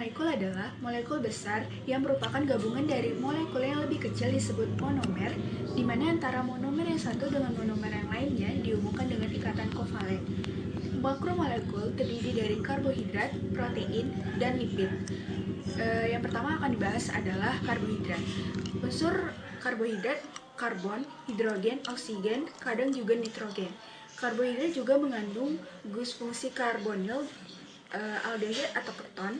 Molekul adalah molekul besar yang merupakan gabungan dari molekul yang lebih kecil disebut monomer, di mana antara monomer yang satu dengan monomer yang lainnya dihubungkan dengan ikatan kovalen. Makromolekul terdiri dari karbohidrat, protein, dan lipid. Yang pertama akan dibahas adalah karbohidrat. Unsur karbohidrat karbon, hidrogen, oksigen, kadang juga nitrogen. Karbohidrat juga mengandung gugus fungsi karbonil, aldehid atau keton,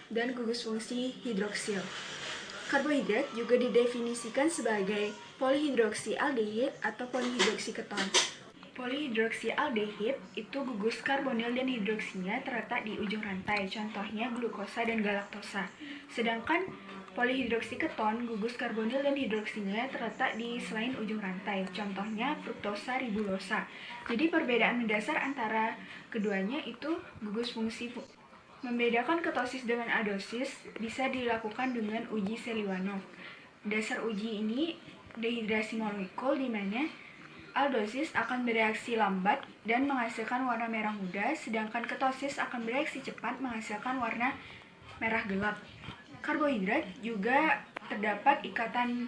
dan gugus fungsi hidroksil. Karbohidrat juga didefinisikan sebagai polihidroksialdehid atau polihidroksiketon. Polihidroksialdehid itu gugus karbonil dan hidroksinya terletak di ujung rantai, contohnya glukosa dan galaktosa. Sedangkan polihidroksiketon, gugus karbonil dan hidroksinya terletak di selain ujung rantai, contohnya fruktosa, ribulosa. Jadi perbedaan mendasar antara keduanya itu gugus fungsi. Membedakan ketosis dengan adosis bisa dilakukan dengan uji Seliwanov. Dasar uji ini dehidrasi molekul di mana aldosis akan bereaksi lambat dan menghasilkan warna merah muda, sedangkan ketosis akan bereaksi cepat menghasilkan warna merah gelap. Karbohidrat juga terdapat ikatan,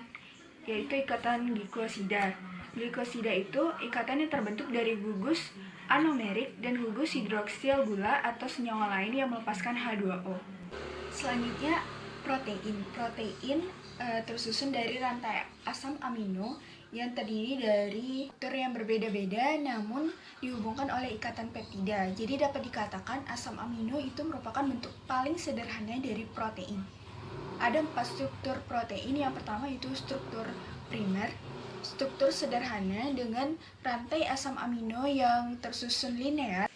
yaitu ikatan glikosida. Glikosida itu ikatan yang terbentuk dari gugus anomerik dan gugus hidroksil gula atau senyawa lain yang melepaskan H2O. Selanjutnya, protein. Protein tersusun dari rantai asam amino yang terdiri dari struktur yang berbeda-beda namun dihubungkan oleh ikatan peptida. Jadi dapat dikatakan asam amino itu merupakan bentuk paling sederhana dari protein. Ada 4 struktur protein. Yang pertama itu struktur primer, struktur sederhana dengan rantai asam amino yang tersusun linear.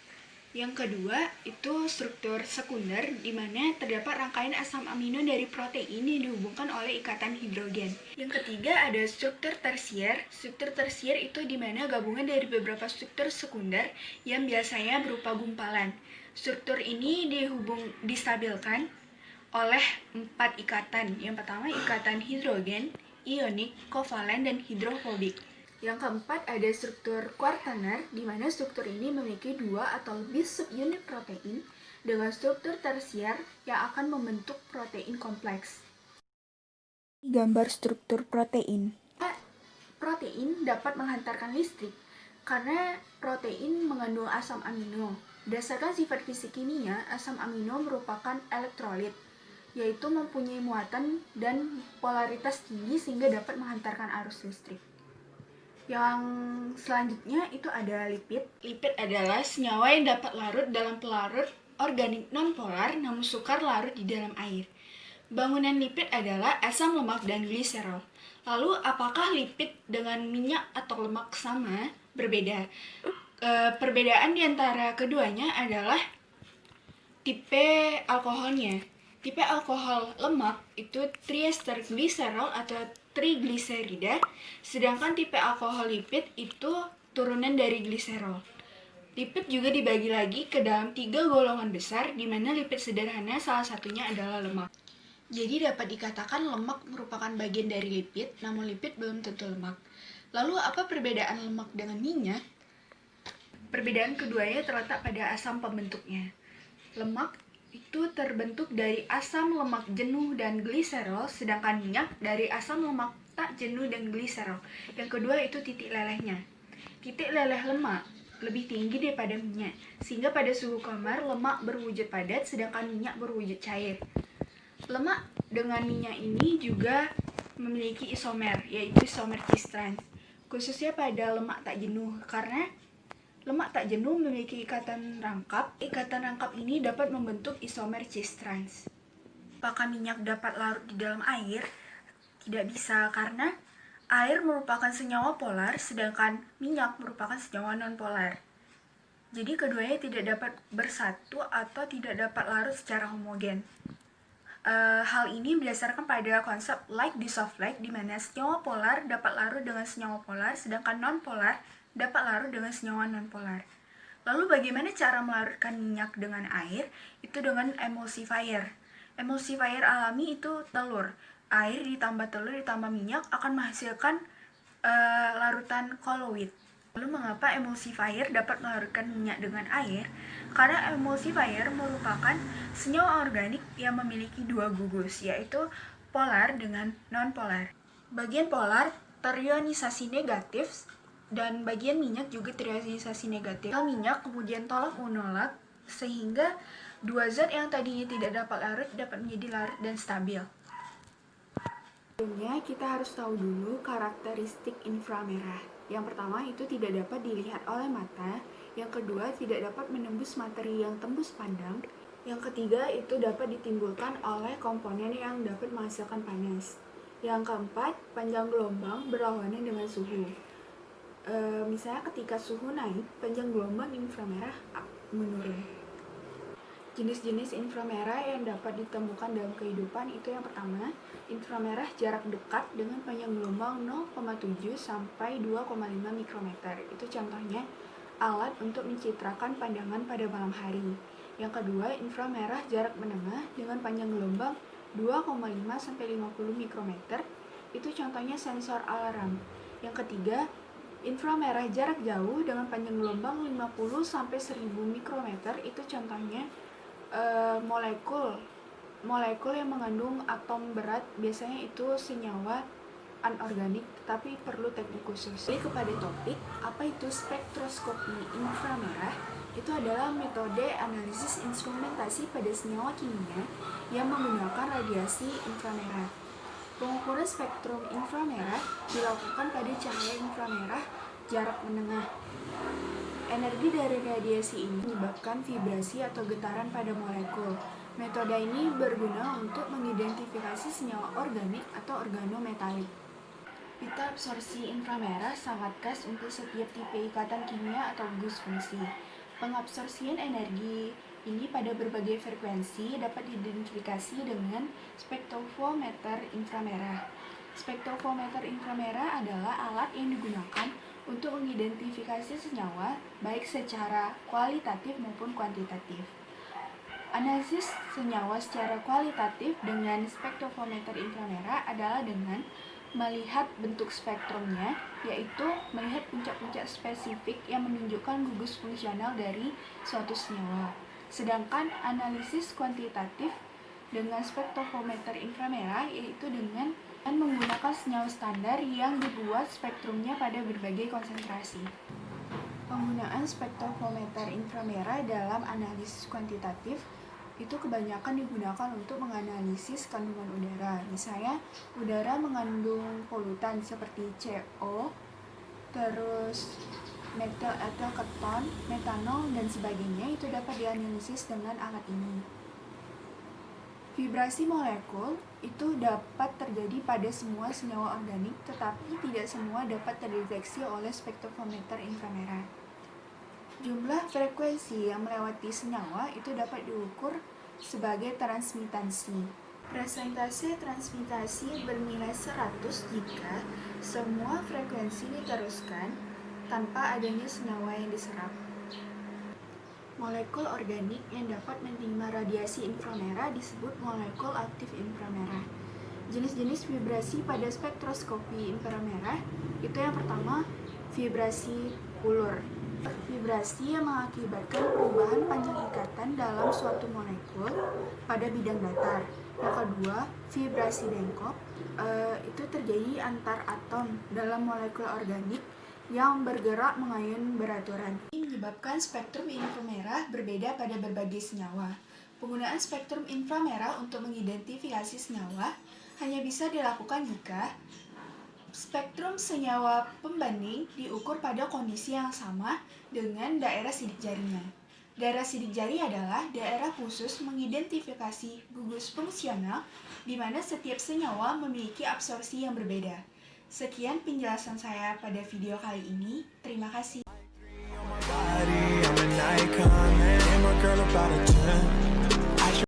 Yang kedua itu struktur sekunder, di mana terdapat rangkaian asam amino dari protein yang dihubungkan oleh ikatan hidrogen. Yang ketiga ada struktur tersier. Struktur tersier itu di mana gabungan dari beberapa struktur sekunder yang biasanya berupa gumpalan. Struktur ini distabilkan oleh 4 ikatan. Yang pertama ikatan hidrogen, ionik, kovalen, dan hidrofobik. Yang keempat ada struktur kuartaner, di mana struktur ini memiliki 2 atau lebih subunit protein dengan struktur tersier yang akan membentuk protein kompleks. Gambar struktur protein. Protein dapat menghantarkan listrik karena protein mengandung asam amino. Berdasarkan sifat fisik kimia, asam amino merupakan elektrolit, yaitu mempunyai muatan dan polaritas tinggi sehingga dapat menghantarkan arus listrik. Yang selanjutnya itu ada lipid. Lipid adalah senyawa yang dapat larut dalam pelarut organik nonpolar namun sukar larut di dalam air. Bangunan lipid adalah asam lemak dan gliserol. Lalu apakah lipid dengan minyak atau lemak sama? Berbeda. Perbedaan di antara keduanya adalah tipe alkoholnya. Tipe alkohol lemak itu triester gliserol atau trigliserida, sedangkan tipe alkohol lipid itu turunan dari gliserol. Lipid juga dibagi lagi ke dalam 3 golongan besar, di mana lipid sederhana salah satunya adalah lemak. Jadi dapat dikatakan lemak merupakan bagian dari lipid, namun lipid belum tentu lemak. Lalu apa perbedaan lemak dengan minyak? Perbedaan keduanya terletak pada asam pembentuknya. Lemak itu terbentuk dari asam lemak jenuh dan gliserol, sedangkan minyak dari asam lemak tak jenuh dan gliserol. Yang kedua itu titik lelehnya. Titik leleh lemak lebih tinggi daripada minyak, sehingga pada suhu kamar lemak berwujud padat sedangkan minyak berwujud cair. Lemak dengan minyak ini juga memiliki isomer, yaitu isomer cis trans, khususnya pada lemak tak jenuh, karena lemak tak jenuh memiliki ikatan rangkap. Ikatan rangkap ini dapat membentuk isomer cis trans. Apakah minyak dapat larut di dalam air? Tidak bisa, karena air merupakan senyawa polar, sedangkan minyak merupakan senyawa nonpolar. Jadi keduanya tidak dapat bersatu atau tidak dapat larut secara homogen. Hal ini berdasarkan pada konsep like dissolve like, di mana senyawa polar dapat larut dengan senyawa polar, sedangkan nonpolar dapat larut dengan senyawa nonpolar. Lalu bagaimana cara melarutkan minyak dengan air? Itu dengan emulsifier. Emulsifier alami itu telur. Air ditambah telur ditambah minyak akan menghasilkan larutan koloid. Lalu mengapa emulsifier dapat melarutkan minyak dengan air? Karena emulsifier merupakan senyawa organik yang memiliki dua gugus, yaitu polar dengan non-polar. Bagian polar terionisasi negatif dan bagian minyak juga terionisasi negatif. Minyak kemudian tolak menolak sehingga dua zat yang tadinya tidak dapat larut dapat menjadi larut dan stabil. Sebelumnya kita harus tahu dulu karakteristik inframerah. Yang pertama itu tidak dapat dilihat oleh mata, yang kedua tidak dapat menembus materi yang tembus pandang, yang ketiga itu dapat ditimbulkan oleh komponen yang dapat menghasilkan panas. Yang keempat, panjang gelombang berlawanan dengan suhu. Misalnya ketika suhu naik, panjang gelombang inframerah menurun. Jenis-jenis inframerah yang dapat ditemukan dalam kehidupan itu yang pertama, inframerah jarak dekat dengan panjang gelombang 0,7 sampai 2,5 mikrometer. Itu contohnya alat untuk mencitrakan pandangan pada malam hari. Yang kedua, inframerah jarak menengah dengan panjang gelombang 2,5 sampai 50 mikrometer. Itu contohnya sensor alarm. Yang ketiga, inframerah jarak jauh dengan panjang gelombang 50 sampai 1000 mikrometer. Itu contohnya molekul yang mengandung atom berat, biasanya itu senyawa anorganik, tapi perlu teknik khusus. Jadi kepada topik, apa itu spektroskopi inframerah? Itu adalah metode analisis instrumentasi pada senyawa kimia yang menggunakan radiasi inframerah. Pengukuran spektrum inframerah dilakukan pada cahaya inframerah jarak menengah. Energi dari radiasi ini menyebabkan vibrasi atau getaran pada molekul. Metode ini berguna untuk mengidentifikasi senyawa organik atau organometalik. Pita absorpsi inframerah sangat khas untuk setiap tipe ikatan kimia atau gugus fungsi. Pengabsorpsian energi ini pada berbagai frekuensi dapat diidentifikasi dengan spektrofometer inframerah. Spektrofometer inframerah adalah alat yang digunakan untuk mengidentifikasi senyawa baik secara kualitatif maupun kuantitatif. Analisis senyawa secara kualitatif dengan spektrofometer inframerah adalah dengan melihat bentuk spektrumnya, yaitu melihat puncak-puncak spesifik yang menunjukkan gugus fungsional dari suatu senyawa. Sedangkan analisis kuantitatif dengan spektrofometer inframerah yaitu dengan menggunakan senyawa standar yang dibuat spektrumnya pada berbagai konsentrasi. Penggunaan spektrofometer inframerah dalam analisis kuantitatif itu kebanyakan digunakan untuk menganalisis kandungan udara. Misalnya, udara mengandung polutan seperti CO, terus metil etil keton, metanol, dan sebagainya itu dapat dianalisis dengan alat ini. Vibrasi molekul itu dapat terjadi pada semua senyawa organik, tetapi tidak semua dapat terdeteksi oleh spektrofometer inframerah. Jumlah frekuensi yang melewati senyawa itu dapat diukur sebagai transmitasi. Presentase transmitasi bernilai 100 jika semua frekuensi diteruskan tanpa adanya senyawa yang diserap. Molekul organik yang dapat menerima radiasi inframerah disebut molekul aktif inframerah. Jenis-jenis vibrasi pada spektroskopi inframerah itu yang pertama, vibrasi ulur. Vibrasi yang mengakibatkan perubahan panjang ikatan dalam suatu molekul pada bidang datar. Yang kedua, vibrasi bengkok, itu terjadi antar atom dalam molekul organik yang bergerak mengayun beraturan. Ini menyebabkan spektrum inframerah berbeda pada berbagai senyawa. Penggunaan spektrum inframerah untuk mengidentifikasi senyawa hanya bisa dilakukan jika spektrum senyawa pembanding diukur pada kondisi yang sama dengan daerah sidik jarinya. Daerah sidik jari adalah daerah khusus mengidentifikasi gugus fungsional di mana setiap senyawa memiliki absorpsi yang berbeda. Sekian penjelasan saya pada video kali ini. Terima kasih.